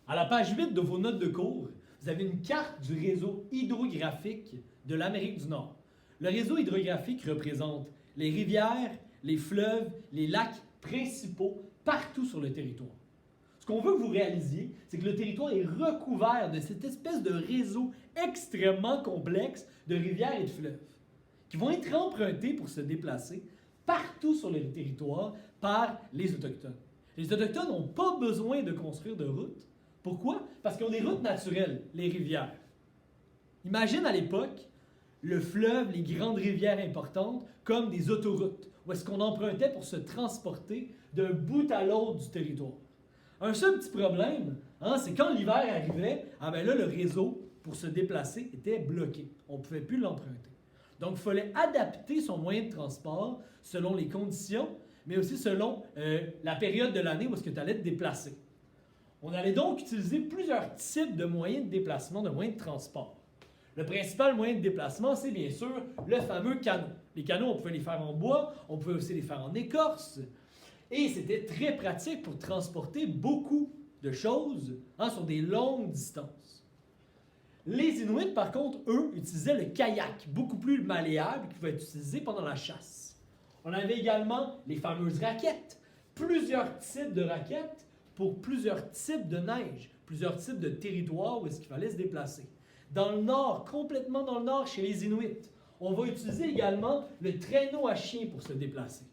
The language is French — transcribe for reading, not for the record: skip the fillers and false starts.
À la page 8 de vos notes de cours, vous avez une carte du réseau hydrographique de l'Amérique du Nord. Le réseau hydrographique représente les rivières, les fleuves, les lacs principaux partout sur le territoire. Ce qu'on veut que vous réalisiez, c'est que le territoire est recouvert de cette espèce de réseau extrêmement complexe de rivières et de fleuves qui vont être empruntés pour se déplacer partout sur le territoire par les Autochtones. Les Autochtones n'ont pas besoin de construire de routes. Pourquoi? Parce qu'ils ont des routes naturelles, les rivières. Imagine à l'époque le fleuve, les grandes rivières importantes, comme des autoroutes, où est-ce qu'on empruntait pour se transporter d'un bout à l'autre du territoire. Un seul petit problème, c'est quand l'hiver arrivait, là, le réseau pour se déplacer était bloqué. On ne pouvait plus l'emprunter. Donc, il fallait adapter son moyen de transport selon les conditions, mais aussi selon la période de l'année où est-ce que tu allais te déplacer. On allait donc utiliser plusieurs types de moyens de déplacement, de moyens de transport. Le principal moyen de déplacement, c'est bien sûr le fameux canot. Les canots, on pouvait les faire en bois, on pouvait aussi les faire en écorce. Et c'était très pratique pour transporter beaucoup de choses sur des longues distances. Les Inuits, par contre, eux, utilisaient le kayak, beaucoup plus malléable, qui pouvait être utilisé pendant la chasse. On avait également les fameuses raquettes. Plusieurs types de raquettes pour plusieurs types de neige, plusieurs types de territoires où est-ce qu'il fallait se déplacer. Dans le nord, complètement dans le nord, chez les Inuits, on va utiliser également le traîneau à chien pour se déplacer.